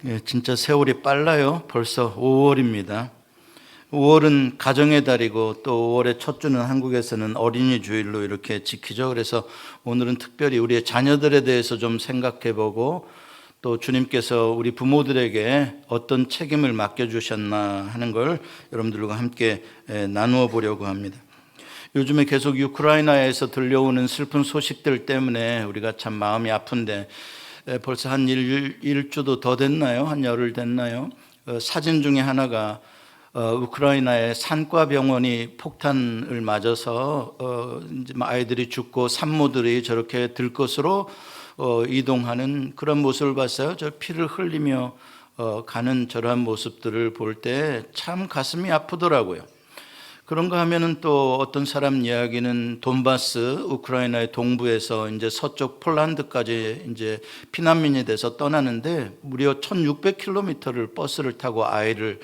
예, 진짜 세월이 빨라요. 벌써 5월입니다. 5월은 가정의 달이고 또 5월의 첫 주는 한국에서는 어린이 주일로 이렇게 지키죠. 그래서 오늘은 특별히 우리의 자녀들에 대해서 좀 생각해 보고 또 주님께서 우리 부모들에게 어떤 책임을 맡겨주셨나 하는 걸 여러분들과 함께 나누어 보려고 합니다. 요즘에 계속 우크라이나에서 들려오는 슬픈 소식들 때문에 우리가 참 마음이 아픈데 벌써 한 일주도 더 됐나요? 한 열흘 됐나요? 사진 중에 하나가 우크라이나의 산과 병원이 폭탄을 맞아서 이제 아이들이 죽고 산모들이 저렇게 들것으로 이동하는 그런 모습을 봤어요. 저 피를 흘리며 가는 저러한 모습들을 볼 때 참 가슴이 아프더라고요. 그런가 하면은 또 어떤 사람 이야기는 돈바스 우크라이나의 동부에서 이제 서쪽 폴란드까지 이제 피난민이 돼서 떠나는데 무려 1600km를 버스를 타고 아이를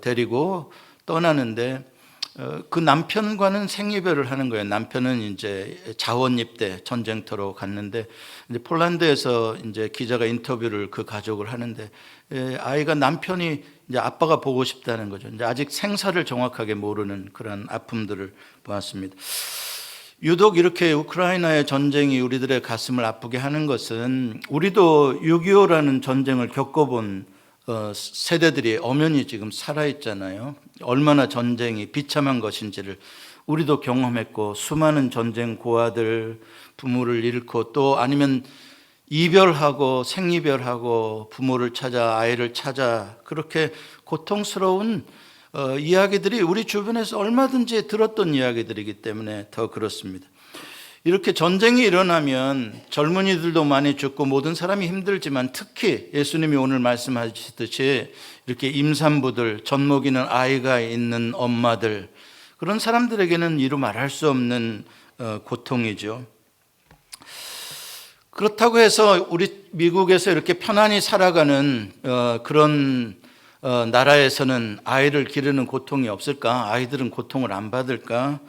데리고 떠나는데 그 남편과는 생이별을 하는 거예요. 남편은 이제 자원 입대 전쟁터로 갔는데 이제 폴란드에서 이제 기자가 인터뷰를 그 가족을 하는데 아이가 남편이 이제 아빠가 보고 싶다는 거죠. 이제 아직 생사를 정확하게 모르는 그런 아픔들을 보았습니다. 유독 이렇게 우크라이나의 전쟁이 우리들의 가슴을 아프게 하는 것은 우리도 6.25라는 전쟁을 겪어본 세대들이 엄연히 지금 살아있잖아요. 얼마나 전쟁이 비참한 것인지를 우리도 경험했고 수많은 전쟁 고아들 부모를 잃고 또 아니면 이별하고 생이별하고 부모를 찾아 아이를 찾아 그렇게 고통스러운 이야기들이 우리 주변에서 얼마든지 들었던 이야기들이기 때문에 더 그렇습니다. 이렇게 전쟁이 일어나면 젊은이들도 많이 죽고 모든 사람이 힘들지만 특히 예수님이 오늘 말씀하시듯이 이렇게 임산부들, 젖먹이는 아이가 있는 엄마들 그런 사람들에게는 이루 말할 수 없는 고통이죠. 그렇다고 해서 우리 미국에서 이렇게 편안히 살아가는 그런 나라에서는 아이를 기르는 고통이 없을까? 아이들은 고통을 안 받을까?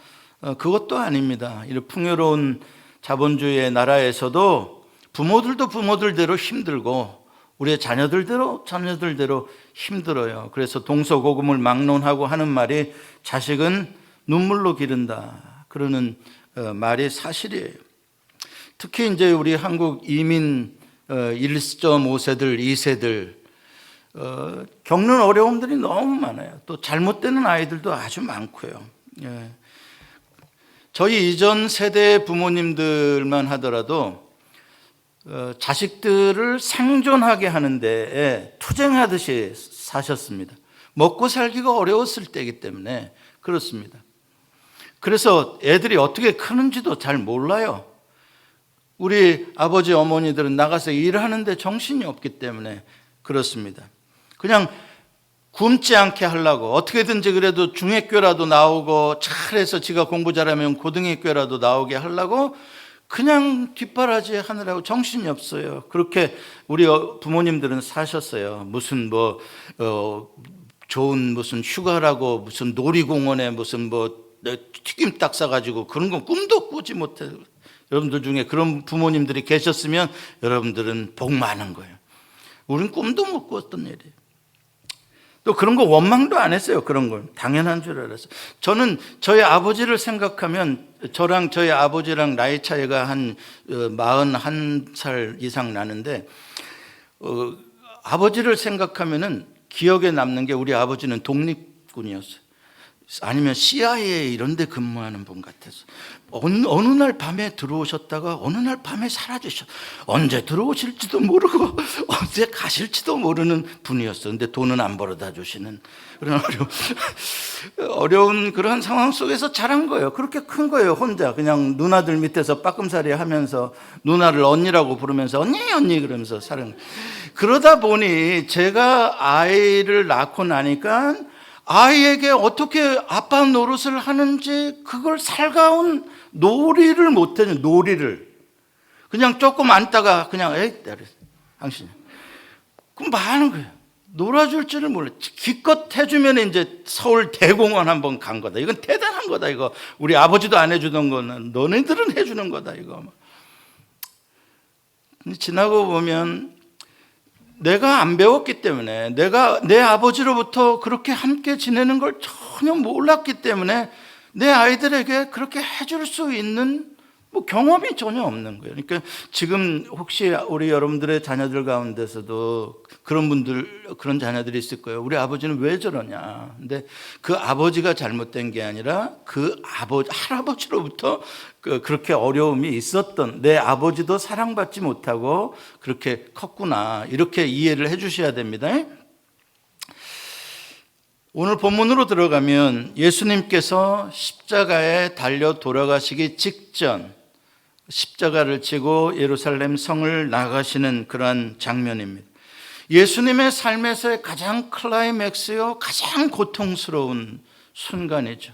그것도 아닙니다. 이런 풍요로운 자본주의의 나라에서도 부모들도 부모들대로 힘들고 우리의 자녀들대로 힘들어요. 그래서 동서고금을 막론하고 하는 말이 자식은 눈물로 기른다. 그러는 말이 사실이에요. 특히 이제 우리 한국 이민 1.5세들, 2세들 겪는 어려움들이 너무 많아요. 또 잘못되는 아이들도 아주 많고요. 저희 이전 세대 부모님들만 하더라도 자식들을 생존하게 하는데 투쟁하듯이 사셨습니다. 먹고 살기가 어려웠을 때이기 때문에 그렇습니다. 그래서 애들이 어떻게 크는지도 잘 몰라요. 우리 아버지 어머니들은 나가서 일하는데 정신이 없기 때문에 그렇습니다. 그냥 굶지 않게 하려고 어떻게든지 그래도 중학교라도 나오고 잘해서 지가 공부 잘하면 고등학교라도 나오게 하려고 그냥 뒷바라지 하느라고 정신이 없어요. 그렇게 우리 부모님들은 사셨어요. 무슨 좋은 무슨 휴가라고 무슨 놀이공원에 무슨 튀김닭 싸가지고 그런 건 꿈도 꾸지 못해. 여러분들 중에 그런 부모님들이 계셨으면 여러분들은 복 많은 거예요. 우린 꿈도 못 꿨던 일이에요. 또 그런 거 원망도 안 했어요. 그런 걸 당연한 줄 알았어요. 저는 저희 아버지를 생각하면 저랑 저희 아버지랑 나이 차이가 한 41살 이상 나는데 아버지를 생각하면은 기억에 남는 게 우리 아버지는 독립군이었어요. 아니면 CIA 이런 데 근무하는 분 같아서 어느 날 밤에 들어오셨다가 어느 날 밤에 사라지셨어요. 언제 들어오실지도 모르고 언제 가실지도 모르는 분이었어요. 근데 돈은 안 벌어다 주시는 그런 어려운 그런 상황 속에서 자란 거예요. 그렇게 큰 거예요. 혼자 그냥 누나들 밑에서 빠끔살이 하면서 누나를 언니라고 부르면서 언니 그러면서 사는 거예요. 그러다 보니 제가 아이를 낳고 나니까 아이에게 어떻게 아빠 노릇을 하는지 그걸 살가운 놀이를 못해요. 놀이를 그냥 조금 앉다가 그냥 당신 그럼 뭐 하는 거예요. 놀아줄 줄을 몰라. 기껏 해주면 이제 서울 대공원 한번 간 거다. 이건 대단한 거다. 이거 우리 아버지도 안 해주던 거는 너네들은 해주는 거다. 이거 지나고 보면 내가 안 배웠기 때문에, 내가 내 아버지로부터 그렇게 함께 지내는 걸 전혀 몰랐기 때문에 내 아이들에게 그렇게 해줄 수 있는 경험이 전혀 없는 거예요. 그러니까 지금 혹시 우리 여러분들의 자녀들 가운데서도 그런 자녀들이 있을 거예요. 우리 아버지는 왜 저러냐. 근데 그 아버지가 잘못된 게 아니라 그 할아버지로부터 그렇게 어려움이 있었던, 내 아버지도 사랑받지 못하고 그렇게 컸구나. 이렇게 이해를 해 주셔야 됩니다. 오늘 본문으로 들어가면 예수님께서 십자가에 달려 돌아가시기 직전 십자가를 지고 예루살렘 성을 나가시는 그러한 장면입니다. 예수님의 삶에서의 가장 클라이맥스요, 가장 고통스러운 순간이죠.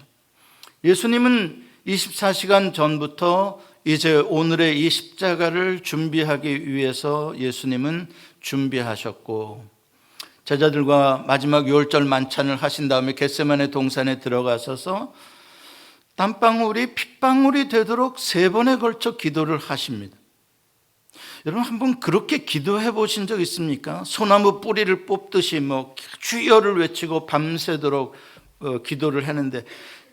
예수님은 24시간 전부터 이제 오늘의 이 십자가를 준비하기 위해서 예수님은 준비하셨고, 제자들과 마지막 유월절 만찬을 하신 다음에 겟세마네 동산에 들어가셔서 땀방울이 핏방울이 되도록 3번에 걸쳐 기도를 하십니다. 여러분, 한번 그렇게 기도해 보신 적 있습니까? 소나무 뿌리를 뽑듯이 주여를 외치고 밤새도록 기도를 했는데,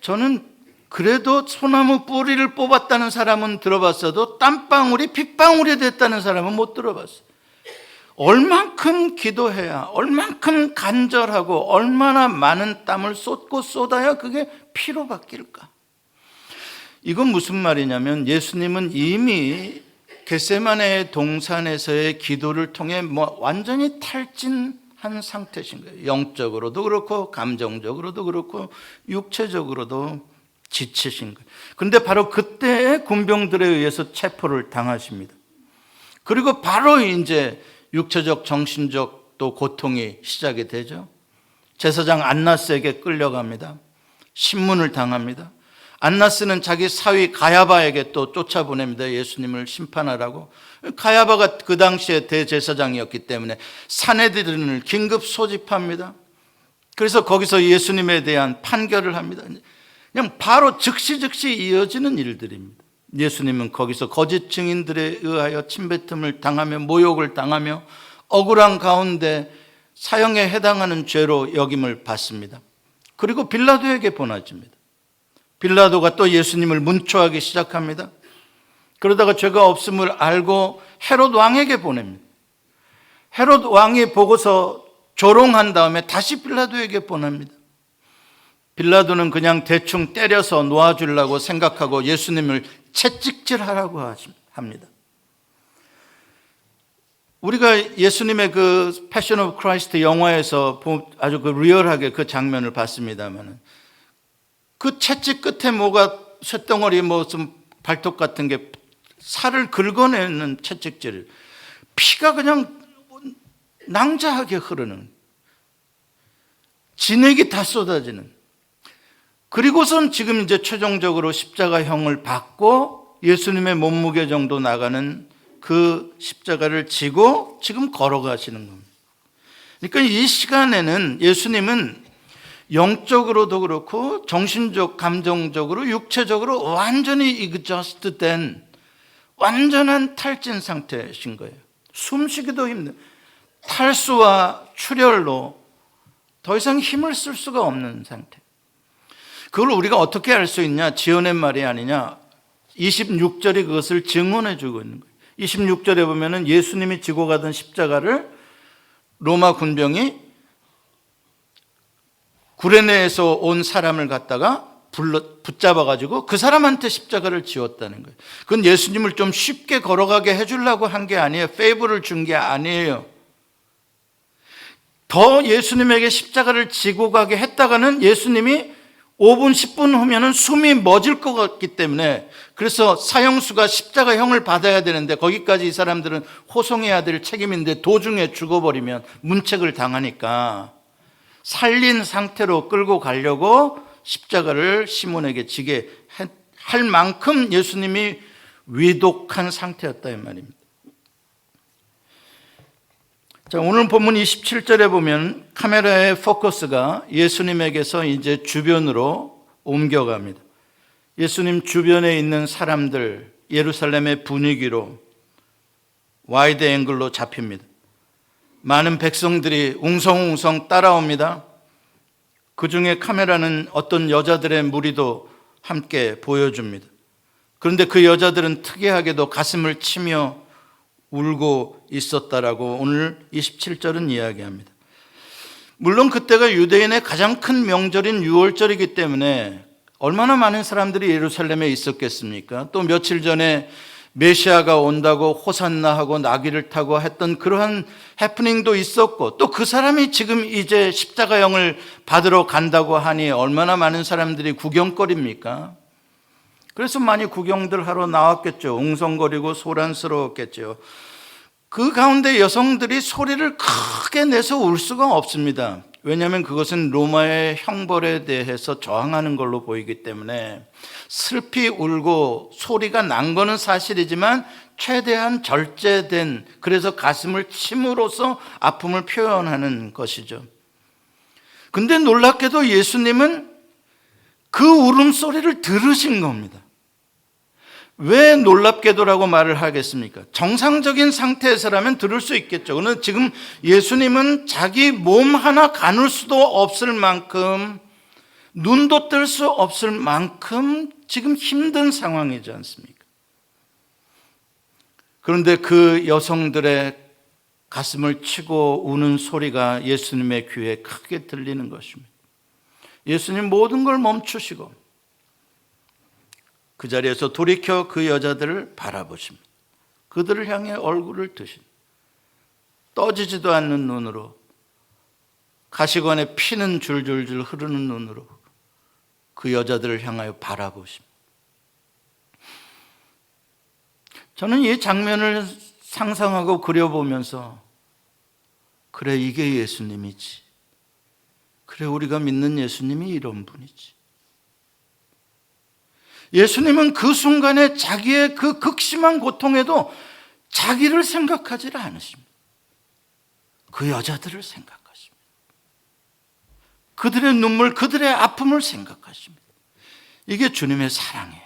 저는 그래도 소나무 뿌리를 뽑았다는 사람은 들어봤어도 땀방울이 핏방울이 됐다는 사람은 못 들어봤어요. 얼만큼 기도해야, 얼만큼 간절하고 얼마나 많은 땀을 쏟고 쏟아야 그게 피로 바뀔까? 이건 무슨 말이냐면, 예수님은 이미 겟세마네 동산에서의 기도를 통해 완전히 탈진한 상태신 거예요. 영적으로도 그렇고 감정적으로도 그렇고 육체적으로도 지치신 거예요. 그런데 바로 그때 군병들에 의해서 체포를 당하십니다. 그리고 바로 이제 육체적 정신적 또 고통이 시작이 되죠. 제사장 안나스에게 끌려갑니다. 신문을 당합니다. 안나스는 자기 사위 가야바에게 또 쫓아보냅니다. 예수님을 심판하라고. 가야바가 그 당시에 대제사장이었기 때문에 산헤드린을 긴급 소집합니다. 그래서 거기서 예수님에 대한 판결을 합니다. 그냥 바로 즉시 이어지는 일들입니다. 예수님은 거기서 거짓 증인들에 의하여 침뱉음을 당하며 모욕을 당하며 억울한 가운데 사형에 해당하는 죄로 여김을 받습니다. 그리고 빌라도에게 보내집니다. 빌라도가 또 예수님을 문초하기 시작합니다. 그러다가 죄가 없음을 알고 헤롯 왕에게 보냅니다. 헤롯 왕이 보고서 조롱한 다음에 다시 빌라도에게 보냅니다. 빌라도는 그냥 대충 때려서 놓아주려고 생각하고 예수님을 채찍질하라고 합니다. 우리가 예수님의 그 패션 오브 크라이스트 영화에서 아주 리얼하게 그 장면을 봤습니다만, 그 채찍 끝에 뭐가 쇳덩어리 무슨 발톱 같은 게 살을 긁어내는 채찍질, 피가 그냥 낭자하게 흐르는, 진액이 다 쏟아지는, 그리고선 지금 이제 최종적으로 십자가형을 받고 예수님의 몸무게 정도 나가는 그 십자가를 지고 지금 걸어가시는 겁니다. 그러니까 이 시간에는 예수님은 영적으로도 그렇고 정신적, 감정적으로, 육체적으로 완전히 exhaust된 완전한 탈진 상태이신 거예요. 숨쉬기도 힘든, 탈수와 출혈로 더 이상 힘을 쓸 수가 없는 상태. 그걸 우리가 어떻게 알 수 있냐? 지어낸 말이 아니냐? 26절이 그것을 증언해 주고 있는 거예요. 26절에 보면은 예수님이 지고 가던 십자가를 로마 군병이 구레네에서 온 사람을 갖다가 붙잡아가지고 그 사람한테 십자가를 지웠다는 거예요. 그건 예수님을 좀 쉽게 걸어가게 해주려고 한 게 아니에요. 페이버를 준 게 아니에요. 더 예수님에게 십자가를 지고 가게 했다가는 예수님이 5분, 10분 후면은 숨이 멎을 것 같기 때문에, 그래서 사형수가 십자가형을 받아야 되는데 거기까지 이 사람들은 호송해야 될 책임인데 도중에 죽어버리면 문책을 당하니까 살린 상태로 끌고 가려고 십자가를 시몬에게 지게 할 만큼 예수님이 위독한 상태였다 이 말입니다. 자, 오늘 본문 27절에 보면 카메라의 포커스가 예수님에게서 이제 주변으로 옮겨갑니다. 예수님 주변에 있는 사람들, 예루살렘의 분위기로 와이드 앵글로 잡힙니다. 많은 백성들이 웅성웅성 따라옵니다. 그 중에 카메라는 어떤 여자들의 무리도 함께 보여줍니다. 그런데 그 여자들은 특이하게도 가슴을 치며 울고 있었다라고 오늘 27절은 이야기합니다. 물론 그때가 유대인의 가장 큰 명절인 유월절이기 때문에 얼마나 많은 사람들이 예루살렘에 있었겠습니까? 또 며칠 전에 메시아가 온다고 호산나하고 나귀를 타고 했던 그러한 해프닝도 있었고, 또 그 사람이 지금 이제 십자가형을 받으러 간다고 하니 얼마나 많은 사람들이 구경거리입니까? 그래서 많이 구경들 하러 나왔겠죠. 웅성거리고 소란스러웠겠죠. 그 가운데 여성들이 소리를 크게 내서 울 수가 없습니다. 왜냐하면 그것은 로마의 형벌에 대해서 저항하는 걸로 보이기 때문에 슬피 울고 소리가 난 거는 사실이지만 최대한 절제된, 그래서 가슴을 침으로써 아픔을 표현하는 것이죠. 근데 놀랍게도 예수님은 그 울음소리를 들으신 겁니다. 왜 놀랍게도라고 말을 하겠습니까? 정상적인 상태에서라면 들을 수 있겠죠. 그런데 지금 예수님은 자기 몸 하나 가눌 수도 없을 만큼, 눈도 뜰 수 없을 만큼 지금 힘든 상황이지 않습니까? 그런데 그 여성들의 가슴을 치고 우는 소리가 예수님의 귀에 크게 들리는 것입니다. 예수님 모든 걸 멈추시고 그 자리에서 돌이켜 그 여자들을 바라보십니다. 그들을 향해 얼굴을 드십니다. 떠지지도 않는 눈으로, 가시관에 피는 줄줄줄 흐르는 눈으로 그 여자들을 향하여 바라보십니다. 저는 이 장면을 상상하고 그려보면서, 그래, 이게 예수님이지. 그래, 우리가 믿는 예수님이 이런 분이지. 예수님은 그 순간에 자기의 그 극심한 고통에도 자기를 생각하지 않으십니다. 그 여자들을 생각하십니다. 그들의 눈물, 그들의 아픔을 생각하십니다. 이게 주님의 사랑이에요.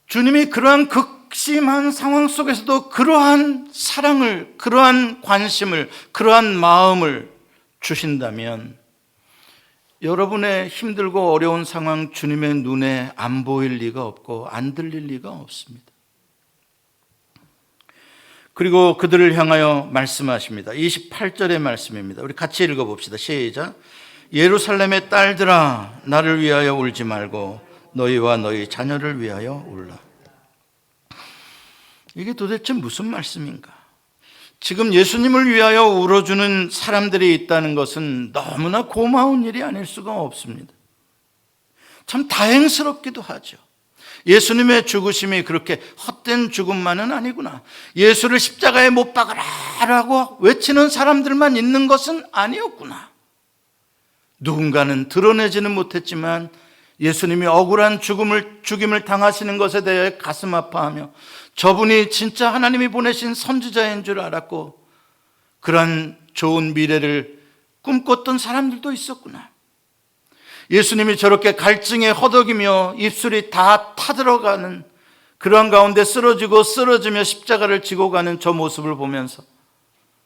주님이 그러한 극심한 상황 속에서도 그러한 사랑을, 그러한 관심을, 그러한 마음을 주신다면 여러분의 힘들고 어려운 상황 주님의 눈에 안 보일 리가 없고 안 들릴 리가 없습니다. 그리고 그들을 향하여 말씀하십니다. 28절의 말씀입니다. 우리 같이 읽어봅시다. 시작. 예루살렘의 딸들아, 나를 위하여 울지 말고 너희와 너희 자녀를 위하여 울라. 이게 도대체 무슨 말씀인가? 지금 예수님을 위하여 울어주는 사람들이 있다는 것은 너무나 고마운 일이 아닐 수가 없습니다. 참 다행스럽기도 하죠. 예수님의 죽으심이 그렇게 헛된 죽음만은 아니구나. 예수를 십자가에 못 박아라라고 외치는 사람들만 있는 것은 아니었구나. 누군가는 드러내지는 못했지만 예수님이 억울한 죽임을 당하시는 것에 대해 가슴 아파하며 저분이 진짜 하나님이 보내신 선지자인 줄 알았고 그런 좋은 미래를 꿈꿨던 사람들도 있었구나. 예수님이 저렇게 갈증에 허덕이며 입술이 다 타들어가는 그런 가운데 쓰러지며 십자가를 지고 가는 저 모습을 보면서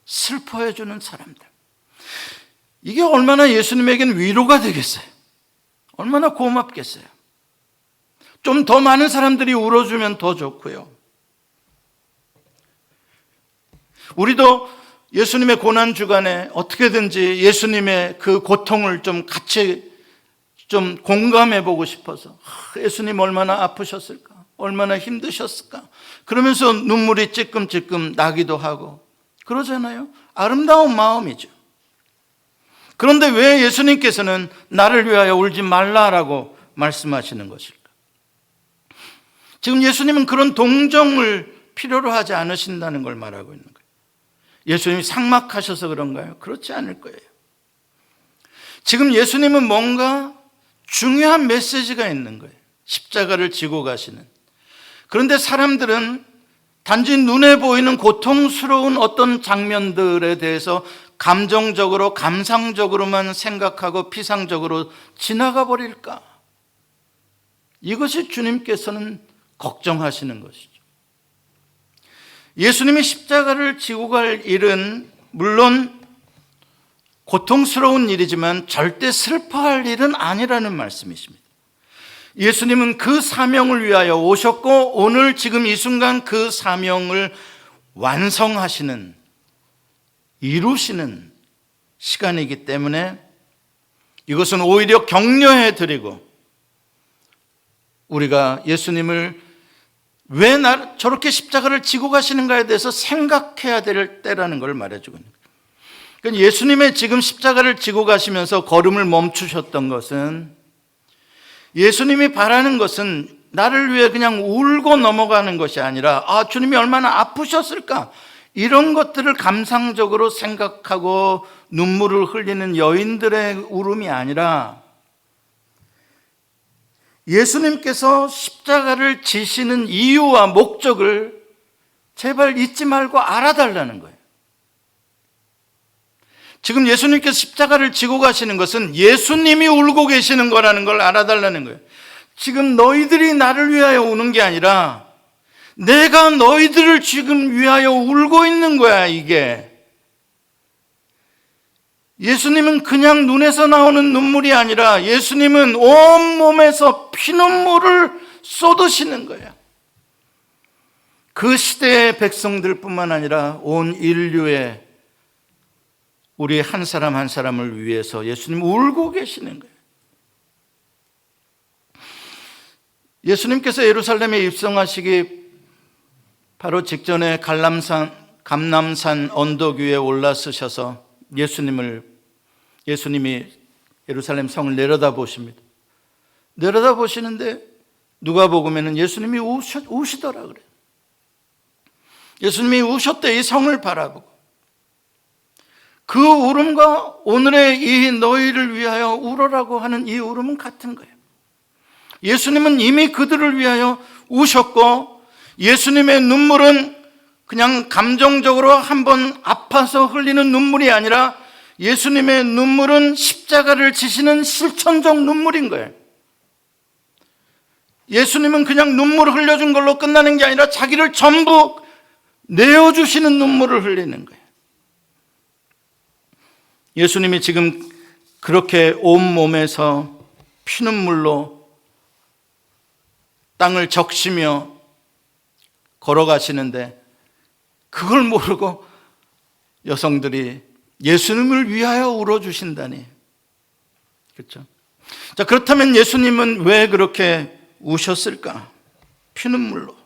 슬퍼해 주는 사람들, 이게 얼마나 예수님에게는 위로가 되겠어요. 얼마나 고맙겠어요. 좀 더 많은 사람들이 울어주면 더 좋고요. 우리도 예수님의 고난 주간에 어떻게든지 예수님의 그 고통을 좀 같이 좀 공감해 보고 싶어서, 예수님 얼마나 아프셨을까, 얼마나 힘드셨을까, 그러면서 눈물이 찔끔찔끔 나기도 하고 그러잖아요. 아름다운 마음이죠. 그런데 왜 예수님께서는 나를 위하여 울지 말라라고 말씀하시는 것일까? 지금 예수님은 그런 동정을 필요로 하지 않으신다는 걸 말하고 있는 거예요. 예수님이 삭막하셔서 그런가요? 그렇지 않을 거예요. 지금 예수님은 뭔가 중요한 메시지가 있는 거예요. 십자가를 지고 가시는. 그런데 사람들은 단지 눈에 보이는 고통스러운 어떤 장면들에 대해서 감정적으로, 감상적으로만 생각하고 피상적으로 지나가 버릴까? 이것이 주님께서는 걱정하시는 것이죠. 예수님이 십자가를 지고 갈 일은 물론 고통스러운 일이지만 절대 슬퍼할 일은 아니라는 말씀이십니다. 예수님은 그 사명을 위하여 오셨고 오늘 지금 이 순간 그 사명을 완성하시는, 이루시는 시간이기 때문에 이것은 오히려 격려해 드리고 우리가 예수님을 왜 저렇게 십자가를 지고 가시는가에 대해서 생각해야 될 때라는 걸 말해주고 있는 거예요. 그러니까 예수님의 지금 십자가를 지고 가시면서 걸음을 멈추셨던 것은, 예수님이 바라는 것은 나를 위해 그냥 울고 넘어가는 것이 아니라 주님이 얼마나 아프셨을까, 이런 것들을 감상적으로 생각하고 눈물을 흘리는 여인들의 울음이 아니라 예수님께서 십자가를 지시는 이유와 목적을 제발 잊지 말고 알아달라는 거예요. 지금 예수님께서 십자가를 지고 가시는 것은 예수님이 울고 계시는 거라는 걸 알아달라는 거예요. 지금 너희들이 나를 위하여 우는 게 아니라 내가 너희들을 지금 위하여 울고 있는 거야, 이게. 예수님은 그냥 눈에서 나오는 눈물이 아니라 예수님은 온몸에서 피눈물을 쏟으시는 거야. 그 시대의 백성들뿐만 아니라 온 인류의 우리 한 사람 한 사람을 위해서 예수님 울고 계시는 거예요. 예수님께서 예루살렘에 입성하시기 바로 직전에 감람산 언덕 위에 올라서셔서 예수님이 예루살렘 성을 내려다보십니다. 내려다보시는데 누가복음에는 예수님이 우시더라 그래요. 예수님이 우셨대, 이 성을 바라보고. 그 울음과 오늘의 이 너희를 위하여 울어라고 하는 이 울음은 같은 거예요. 예수님은 이미 그들을 위하여 우셨고, 예수님의 눈물은 그냥 감정적으로 한번 아파서 흘리는 눈물이 아니라 예수님의 눈물은 십자가를 지시는 실천적 눈물인 거예요. 예수님은 그냥 눈물을 흘려준 걸로 끝나는 게 아니라 자기를 전부 내어주시는 눈물을 흘리는 거예요. 예수님이 지금 그렇게 온몸에서 피눈물로 땅을 적시며 걸어가시는데 그걸 모르고 여성들이 예수님을 위하여 울어주신다니. 그렇죠? 자, 그렇다면 예수님은 왜 그렇게 우셨을까? 피눈물로.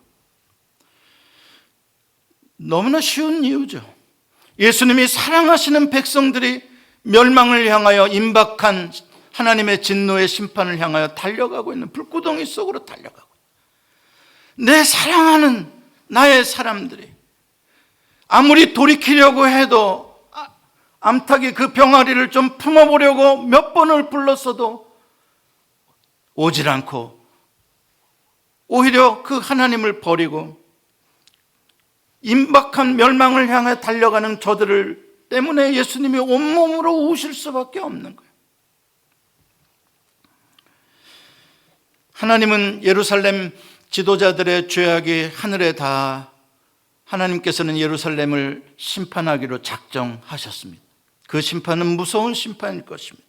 너무나 쉬운 이유죠. 예수님이 사랑하시는 백성들이 멸망을 향하여, 임박한 하나님의 진노의 심판을 향하여 달려가고 있는 불구덩이 속으로 달려가고, 내 사랑하는 나의 사람들이 아무리 돌이키려고 해도 암탉이 그 병아리를 좀 품어보려고 몇 번을 불렀어도 오질 않고 오히려 그 하나님을 버리고 임박한 멸망을 향해 달려가는 저들을 때문에 예수님이 온몸으로 우실 수밖에 없는 거예요. 하나님은 예루살렘 지도자들의 죄악이 하늘에 닿아 하나님께서는 예루살렘을 심판하기로 작정하셨습니다. 그 심판은 무서운 심판일 것입니다.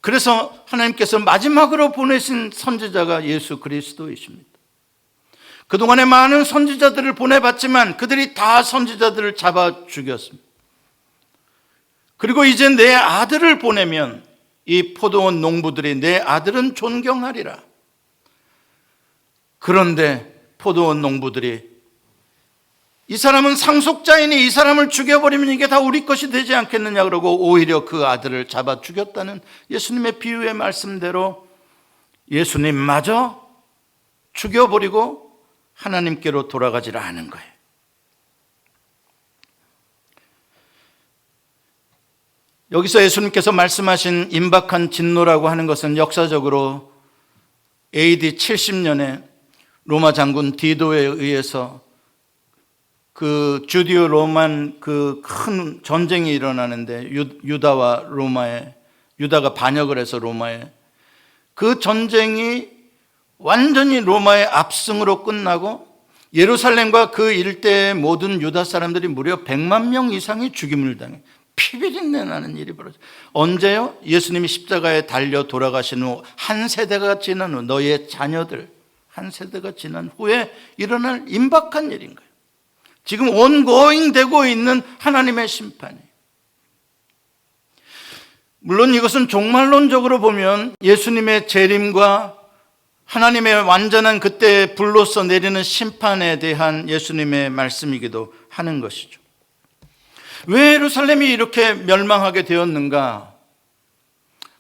그래서 하나님께서 마지막으로 보내신 선지자가 예수 그리스도이십니다. 그동안에 많은 선지자들을 보내봤지만 그들이 다 선지자들을 잡아 죽였습니다. 그리고 이제 내 아들을 보내면 이 포도원 농부들이 내 아들은 존경하리라. 그런데 포도원 농부들이 이 사람은 상속자이니 이 사람을 죽여버리면 이게 다 우리 것이 되지 않겠느냐 그러고 오히려 그 아들을 잡아 죽였다는 예수님의 비유의 말씀대로 예수님마저 죽여버리고 하나님께로 돌아가지를 않은 거예요. 여기서 예수님께서 말씀하신 임박한 진노라고 하는 것은 역사적으로 AD 70년에 로마 장군 디도에 의해서 그 주디오 로만 그 큰 전쟁이 일어나는데 유다와 로마에, 유다가 반역을 해서 로마에, 그 전쟁이 완전히 로마의 압승으로 끝나고 예루살렘과 그 일대의 모든 유다 사람들이 무려 100만 명 이상이 죽임을 당해 피비린내 나는 일이 벌어져. 언제요? 예수님이 십자가에 달려 돌아가신 후 한 세대가 지난 후, 너의 자녀들 한 세대가 지난 후에 일어날 임박한 일인 거예요. 지금 온고잉 되고 있는 하나님의 심판이에요. 물론 이것은 종말론적으로 보면 예수님의 재림과 하나님의 완전한 그때의 불로서 내리는 심판에 대한 예수님의 말씀이기도 하는 것이죠. 왜 예루살렘이 이렇게 멸망하게 되었는가?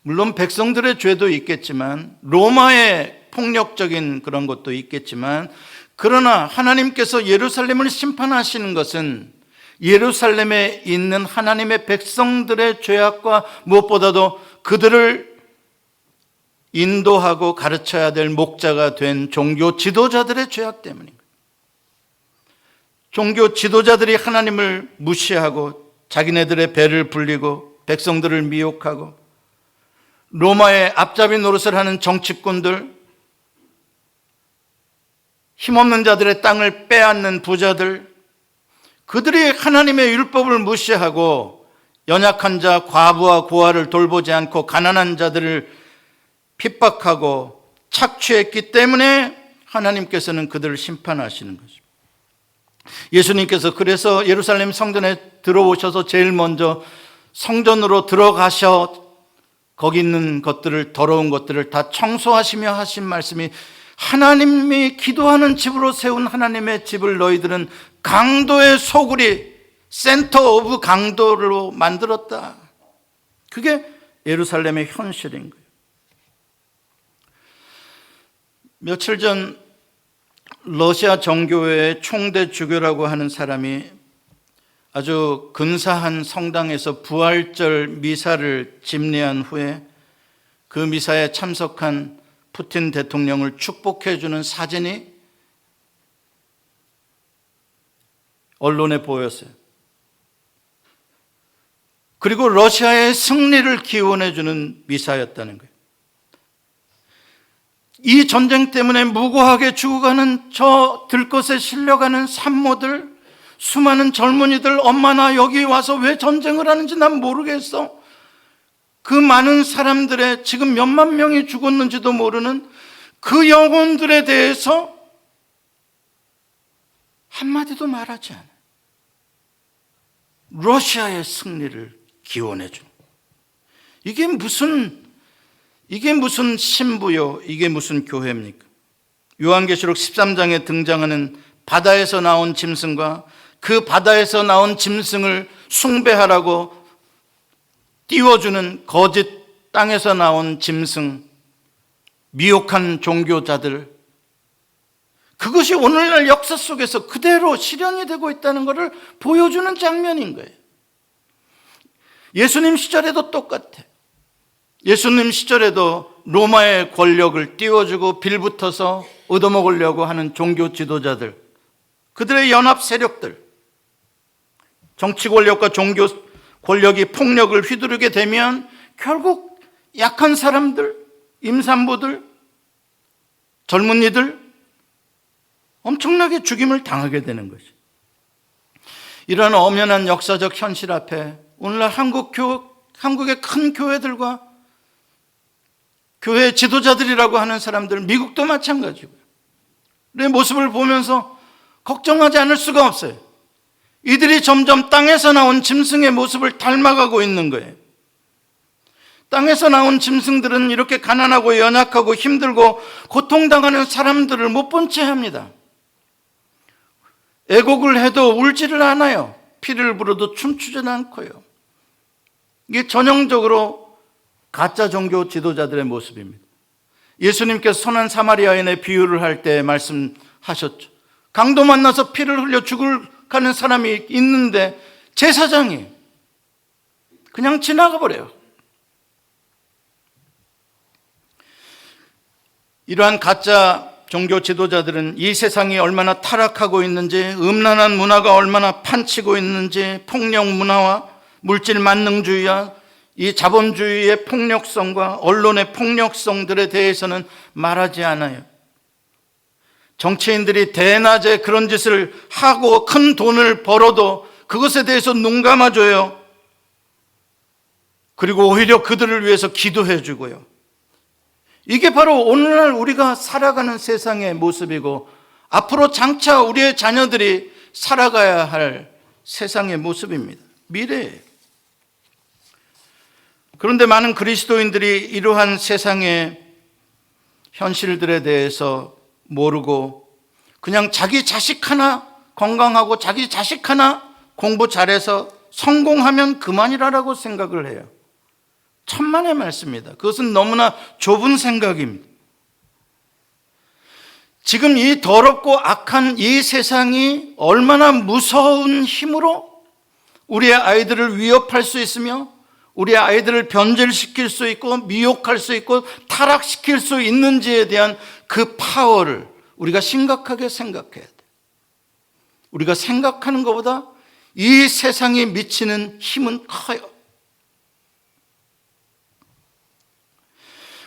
물론 백성들의 죄도 있겠지만, 로마의 폭력적인 그런 것도 있겠지만, 그러나 하나님께서 예루살렘을 심판하시는 것은 예루살렘에 있는 하나님의 백성들의 죄악과 무엇보다도 그들을 인도하고 가르쳐야 될 목자가 된 종교 지도자들의 죄악 때문입니다. 종교 지도자들이 하나님을 무시하고 자기네들의 배를 불리고 백성들을 미혹하고 로마의 앞잡이 노릇을 하는 정치꾼들, 힘없는 자들의 땅을 빼앗는 부자들, 그들이 하나님의 율법을 무시하고 연약한 자, 과부와 고아를 돌보지 않고 가난한 자들을 핍박하고 착취했기 때문에 하나님께서는 그들을 심판하시는 거죠. 예수님께서 그래서 예루살렘 성전에 들어오셔서 제일 먼저 성전으로 들어가셔 거기 있는 것들을, 더러운 것들을 다 청소하시며 하신 말씀이, 하나님이 기도하는 집으로 세운 하나님의 집을 너희들은 강도의 소굴이, 센터 오브 강도로 만들었다. 그게 예루살렘의 현실인 거예요. 며칠 전 러시아 정교회의 총대 주교라고 하는 사람이 아주 근사한 성당에서 부활절 미사를 집례한 후에 그 미사에 참석한 푸틴 대통령을 축복해 주는 사진이 언론에 보였어요. 그리고 러시아의 승리를 기원해 주는 미사였다는 거예요. 이 전쟁 때문에 무고하게 죽어가는 저 들것에 실려가는 산모들, 수많은 젊은이들, 엄마 나 여기 와서 왜 전쟁을 하는지 난 모르겠어. 그 많은 사람들의 지금 몇만 명이 죽었는지도 모르는 그 영혼들에 대해서 한마디도 말하지 않아요. 러시아의 승리를 기원해 주는, 이게 무슨 신부요, 이게 무슨 교회입니까? 요한계시록 13장에 등장하는 바다에서 나온 짐승과 그 바다에서 나온 짐승을 숭배하라고 띄워주는 거짓 땅에서 나온 짐승, 미혹한 종교자들, 그것이 오늘날 역사 속에서 그대로 실현이 되고 있다는 것을 보여주는 장면인 거예요. 예수님 시절에도 똑같아. 예수님 시절에도 로마의 권력을 띄워주고 빌붙어서 얻어먹으려고 하는 종교 지도자들, 그들의 연합 세력들, 정치 권력과 종교 권력이 폭력을 휘두르게 되면 결국 약한 사람들, 임산부들, 젊은이들 엄청나게 죽임을 당하게 되는 것이. 이러한 엄연한 역사적 현실 앞에 오늘날 한국의 큰 교회들과 교회 지도자들이라고 하는 사람들, 미국도 마찬가지고요, 내 모습을 보면서 걱정하지 않을 수가 없어요. 이들이 점점 땅에서 나온 짐승의 모습을 닮아가고 있는 거예요. 땅에서 나온 짐승들은 이렇게 가난하고 연약하고 힘들고 고통당하는 사람들을 못 본 채 합니다. 애곡을 해도 울지를 않아요. 피를 불어도 춤추지는 않고요. 이게 전형적으로 가짜 종교 지도자들의 모습입니다. 예수님께서 선한 사마리아인의 비유를 할 때 말씀하셨죠. 강도 만나서 피를 흘려 죽어가는 사람이 있는데 제사장이 그냥 지나가 버려요. 이러한 가짜 종교 지도자들은 이 세상이 얼마나 타락하고 있는지, 음란한 문화가 얼마나 판치고 있는지, 폭력 문화와 물질 만능주의와 이 자본주의의 폭력성과 언론의 폭력성들에 대해서는 말하지 않아요. 정치인들이 대낮에 그런 짓을 하고 큰 돈을 벌어도 그것에 대해서 눈 감아줘요. 그리고 오히려 그들을 위해서 기도해 주고요. 이게 바로 오늘날 우리가 살아가는 세상의 모습이고 앞으로 장차 우리의 자녀들이 살아가야 할 세상의 모습입니다. 미래에. 그런데 많은 그리스도인들이 이러한 세상의 현실들에 대해서 모르고 그냥 자기 자식 하나 건강하고 자기 자식 하나 공부 잘해서 성공하면 그만이라고 생각을 해요. 천만의 말씀입니다. 그것은 너무나 좁은 생각입니다. 지금 이 더럽고 악한 이 세상이 얼마나 무서운 힘으로 우리의 아이들을 위협할 수 있으며 우리의 아이들을 변절시킬 수 있고 미혹할 수 있고 타락시킬 수 있는지에 대한 그 파워를 우리가 심각하게 생각해야 돼요. 우리가 생각하는 것보다 이 세상이 미치는 힘은 커요.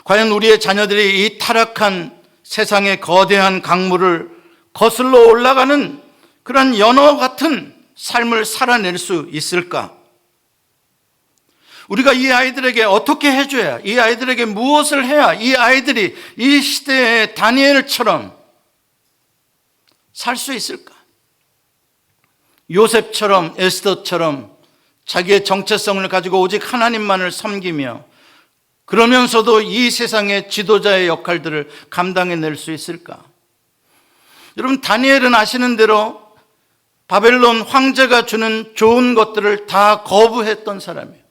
과연 우리의 자녀들이 이 타락한 세상의 거대한 강물을 거슬러 올라가는 그런 연어 같은 삶을 살아낼 수 있을까? 우리가 이 아이들에게 어떻게 해줘야, 이 아이들에게 무엇을 해야 이 아이들이 이 시대의 다니엘처럼 살 수 있을까? 요셉처럼, 에스더처럼 자기의 정체성을 가지고 오직 하나님만을 섬기며 그러면서도 이 세상의 지도자의 역할들을 감당해낼 수 있을까? 여러분, 다니엘은 아시는 대로 바벨론 황제가 주는 좋은 것들을 다 거부했던 사람이에요.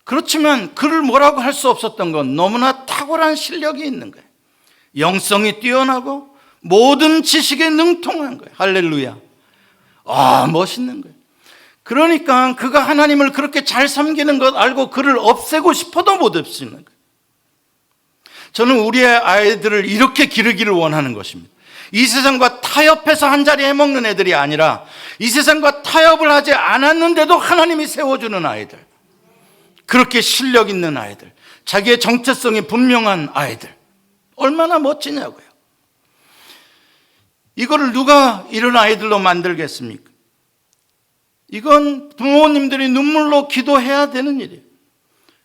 그렇지만 그를 뭐라고 할 수 없었던 건 너무나 탁월한 실력이 있는 거예요. 영성이 뛰어나고 모든 지식에 능통한 거예요. 할렐루야. 멋있는 거예요. 그러니까 그가 하나님을 그렇게 잘 섬기는 것 알고 그를 없애고 싶어도 못 없애는 거예요. 저는 우리의 아이들을 이렇게 기르기를 원하는 것입니다. 이 세상과 타협해서 한자리 해먹는 애들이 아니라 이 세상과 타협을 하지 않았는데도 하나님이 세워주는 아이들, 그렇게 실력 있는 아이들, 자기의 정체성이 분명한 아이들, 얼마나 멋지냐고요. 이거를 누가 이런 아이들로 만들겠습니까? 이건 부모님들이 눈물로 기도해야 되는 일이에요.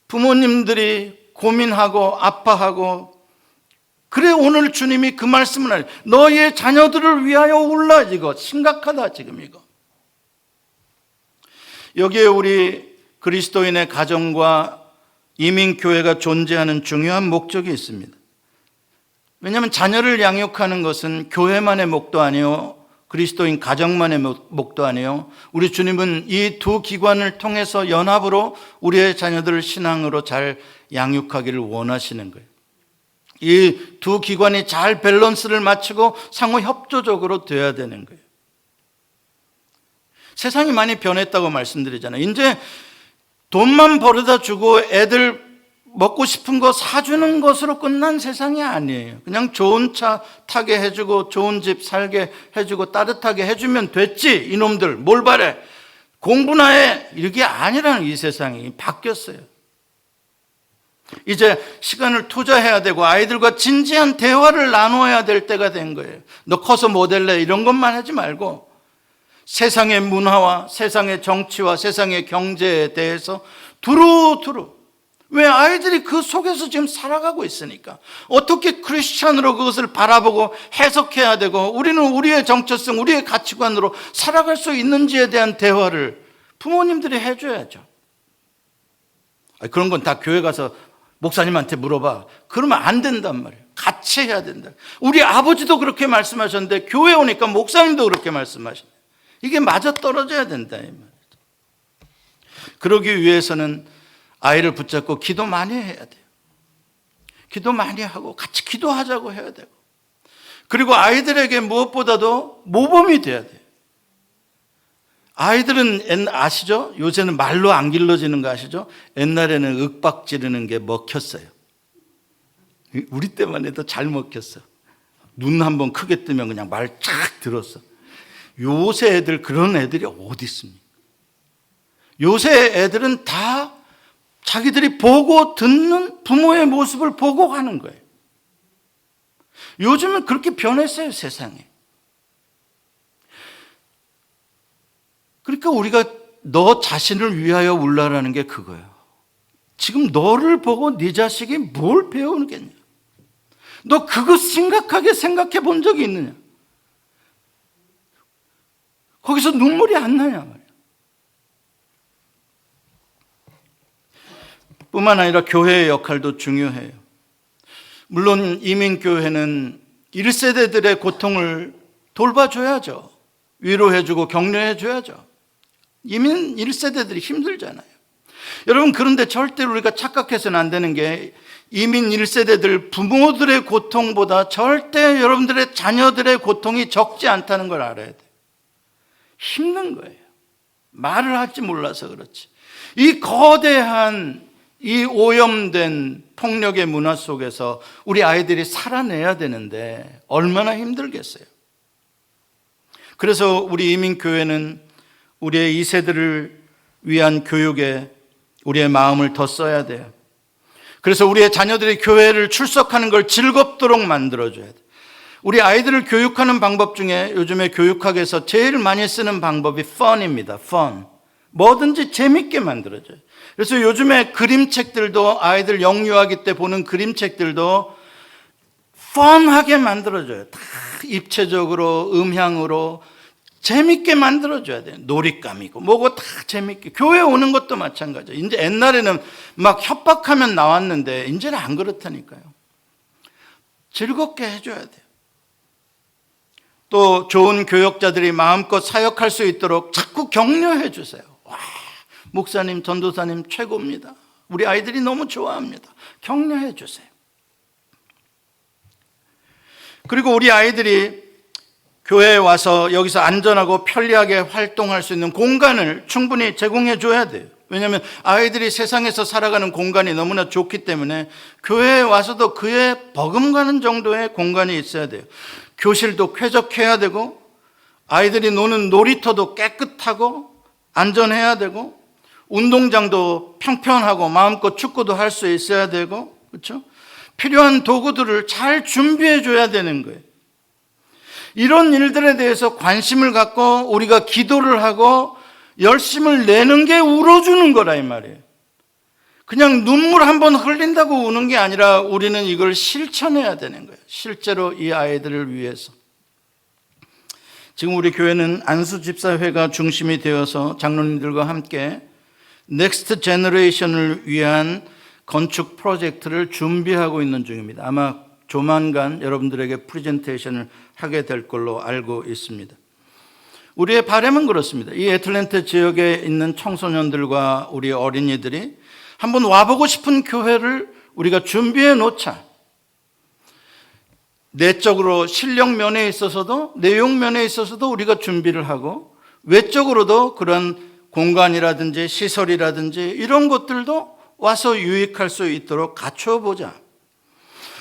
부모님들이 고민하고 아파하고, 그래 오늘 주님이 그 말씀을 하요 너희의 자녀들을 위하여 울라. 이거 심각하다 지금 이거. 여기에 우리 그리스도인의 가정과 이민교회가 존재하는 중요한 목적이 있습니다. 왜냐하면 자녀를 양육하는 것은 교회만의 목도 아니요 그리스도인 가정만의 목도 아니요 우리 주님은 이 두 기관을 통해서 연합으로 우리의 자녀들을 신앙으로 잘 양육하기를 원하시는 거예요. 이 두 기관이 잘 밸런스를 맞추고 상호 협조적으로 돼야 되는 거예요. 세상이 많이 변했다고 말씀드리잖아요. 이제 돈만 벌어다 주고 애들 먹고 싶은 거 사주는 것으로 끝난 세상이 아니에요. 그냥 좋은 차 타게 해주고 좋은 집 살게 해주고 따뜻하게 해주면 됐지. 이놈들 뭘 바래. 공부나 해. 이게 아니라는, 이 세상이 바뀌었어요. 이제 시간을 투자해야 되고 아이들과 진지한 대화를 나눠야 될 때가 된 거예요. 너 커서 뭐 될래? 이런 것만 하지 말고 세상의 문화와 세상의 정치와 세상의 경제에 대해서 두루두루, 왜 아이들이 그 속에서 지금 살아가고 있으니까 어떻게 크리스찬으로 그것을 바라보고 해석해야 되고 우리는 우리의 정체성, 우리의 가치관으로 살아갈 수 있는지에 대한 대화를 부모님들이 해줘야죠. 그런 건 다 교회 가서 목사님한테 물어봐. 그러면 안 된단 말이에요. 같이 해야 된다. 우리 아버지도 그렇게 말씀하셨는데 교회 오니까 목사님도 그렇게 말씀하시네. 이게 맞아떨어져야 된다 이 말이죠. 그러기 위해서는 아이를 붙잡고 기도 많이 해야 돼요. 기도 많이 하고 같이 기도하자고 해야 되고, 그리고 아이들에게 무엇보다도 모범이 돼야 돼요. 아이들은 아시죠? 요새는 말로 안 길러지는 거 아시죠? 옛날에는 윽박 지르는 게 먹혔어요. 우리 때만 해도 잘 먹혔어. 눈 한번 크게 뜨면 그냥 말 쫙 들었어. 요새 애들 그런 애들이 어디 있습니까? 요새 애들은 다 자기들이 보고 듣는 부모의 모습을 보고 가는 거예요. 요즘은 그렇게 변했어요, 세상이. 그러니까 우리가 너 자신을 위하여 울라라는 게 그거예요. 지금 너를 보고 네 자식이 뭘 배우겠냐? 너 그거 심각하게 생각해 본 적이 있느냐? 거기서 눈물이 안 나냐 말이야. 뿐만 아니라 교회의 역할도 중요해요. 물론 이민교회는 1세대들의 고통을 돌봐줘야죠. 위로해주고 격려해줘야죠. 이민 1세대들이 힘들잖아요. 여러분, 그런데 절대로 우리가 착각해서는 안 되는 게 이민 1세대들 부모들의 고통보다 절대 여러분들의 자녀들의 고통이 적지 않다는 걸 알아야 돼요. 힘든 거예요. 말을 할지 몰라서 그렇지. 이 거대한 이 오염된 폭력의 문화 속에서 우리 아이들이 살아내야 되는데 얼마나 힘들겠어요. 그래서 우리 이민교회는 우리의 2세들을 위한 교육에 우리의 마음을 더 써야 돼요. 그래서 우리의 자녀들이 교회를 출석하는 걸 즐겁도록 만들어줘야 돼요. 우리 아이들을 교육하는 방법 중에 요즘에 교육학에서 제일 많이 쓰는 방법이 fun입니다. fun. 뭐든지 재밌게 만들어줘요. 그래서 요즘에 그림책들도 아이들 영유아기 때 보는 그림책들도 fun하게 만들어줘요. 다 입체적으로, 음향으로 재밌게 만들어줘야 돼요. 놀잇감이고 뭐고 다 재밌게. 교회 오는 것도 마찬가지예요. 이제 옛날에는 막 협박하면 나왔는데 이제는 안 그렇다니까요. 즐겁게 해줘야 돼요. 또 좋은 교역자들이 마음껏 사역할 수 있도록 자꾸 격려해 주세요. 와, 목사님, 전도사님 최고입니다. 우리 아이들이 너무 좋아합니다. 격려해 주세요. 그리고 우리 아이들이 교회에 와서 여기서 안전하고 편리하게 활동할 수 있는 공간을 충분히 제공해 줘야 돼요. 왜냐하면 아이들이 세상에서 살아가는 공간이 너무나 좋기 때문에 교회에 와서도 그에 버금가는 정도의 공간이 있어야 돼요. 교실도 쾌적해야 되고 아이들이 노는 놀이터도 깨끗하고 안전해야 되고 운동장도 평평하고 마음껏 축구도 할 수 있어야 되고, 그렇죠? 필요한 도구들을 잘 준비해 줘야 되는 거예요. 이런 일들에 대해서 관심을 갖고 우리가 기도를 하고 열심을 내는 게 울어주는 거라 이 말이에요. 그냥 눈물 한번 흘린다고 우는 게 아니라 우리는 이걸 실천해야 되는 거예요. 실제로 이 아이들을 위해서. 지금 우리 교회는 안수집사회가 중심이 되어서 장로님들과 함께 넥스트 제너레이션을 위한 건축 프로젝트를 준비하고 있는 중입니다. 아마 조만간 여러분들에게 프레젠테이션을 하게 될 걸로 알고 있습니다. 우리의 바람은 그렇습니다. 이 애틀랜타 지역에 있는 청소년들과 우리 어린이들이 한번 와보고 싶은 교회를 우리가 준비해 놓자. 내적으로 실력 면에 있어서도 내용 면에 있어서도 우리가 준비를 하고 외적으로도 그런 공간이라든지 시설이라든지 이런 것들도 와서 유익할 수 있도록 갖춰보자.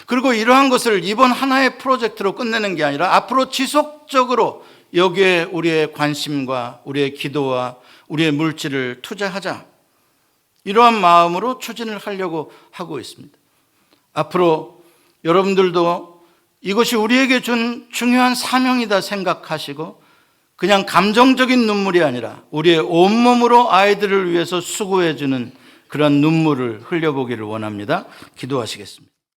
그리고 이러한 것을 이번 하나의 프로젝트로 끝내는 게 아니라 앞으로 지속적으로 여기에 우리의 관심과 우리의 기도와 우리의 물질을 투자하자. 이러한 마음으로 추진을 하려고 하고 있습니다. 앞으로 여러분들도 이것이 우리에게 준 중요한 사명이다 생각하시고 그냥 감정적인 눈물이 아니라 우리의 온몸으로 아이들을 위해서 수고해 주는 그런 눈물을 흘려보기를 원합니다. 기도하시겠습니다.